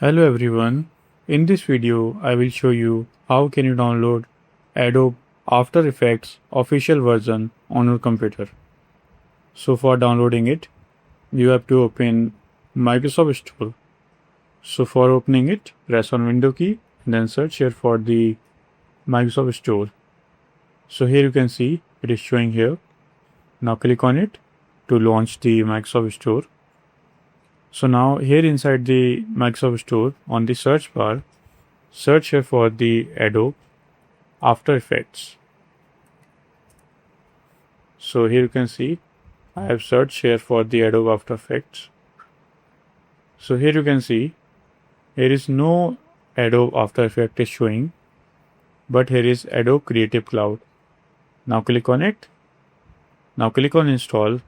Hello everyone. In this video, I will show you how can you download Adobe After Effects official version on your computer. So for downloading it, you have to open Microsoft Store. So for opening it, press on Window key and then search here for the Microsoft Store. So here you can see it is showing here. Now click on it to launch the Microsoft Store. So now here inside the Microsoft Store on the search bar, search here for the Adobe After Effects. So here you can see I have searched here for the Adobe After Effects. So here you can see here is no Adobe After Effects is showing, but here is Adobe Creative Cloud. Now click on it. Now click on install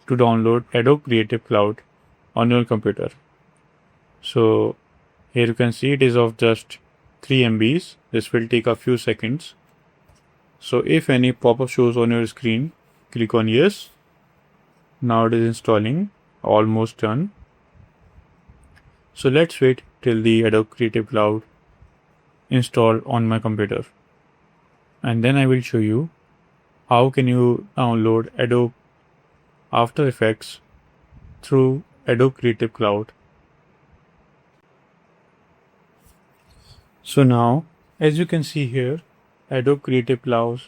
to download Adobe Creative Cloud on your computer. So here you can see it is of just 3 MBs. This will take a few seconds. So if any pop-up shows on your screen, click on yes. Now it is installing, almost done. So let's wait till the Adobe Creative Cloud install on my computer. And then I will show you how can you download Adobe After Effects through Adobe Creative Cloud. So now, as you can see here, Adobe Creative Cloud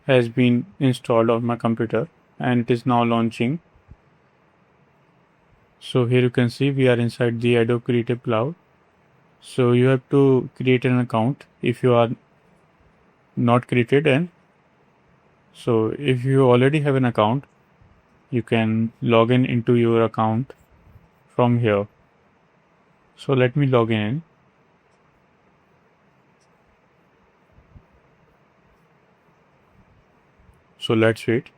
has been installed on my computer and it is now launching. So here you can see we are inside the Adobe Creative Cloud. So you have to create an account if you are not created, and so if you already have an account, you can log in into your account from here. So let me log in. So let's wait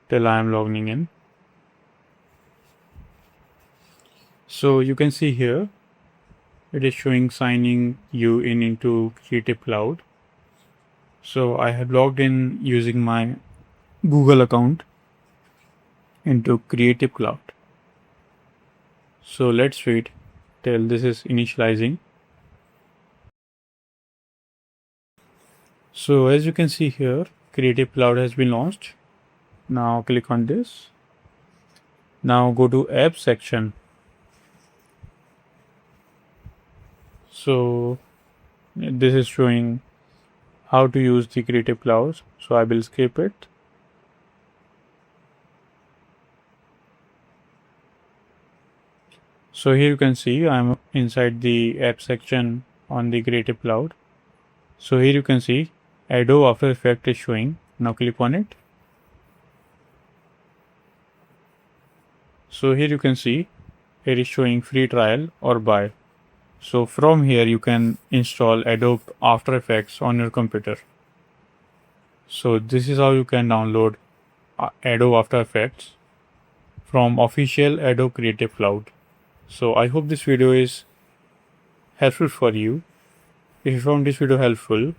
till I am logging in. So you can see here it is showing signing you in into Creative Cloud. So I have logged in using my Google account into Creative Cloud. So let's wait till this is initializing. So as you can see here, Creative Cloud has been launched. Now click on this. Now go to App section. So this is showing how to use the Creative Cloud. So I will skip it. So here you can see I'm inside the app section on the Creative Cloud. So here you can see Adobe After Effects is showing. Now click on it. So here you can see it is showing free trial or buy. So from here you can install Adobe After Effects on your computer. So this is how you can download Adobe After Effects from official Adobe Creative Cloud. So I hope this video is helpful for you. If you found this video helpful,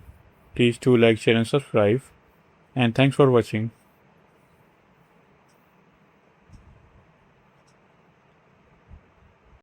please do like, share and subscribe. And thanks for watching.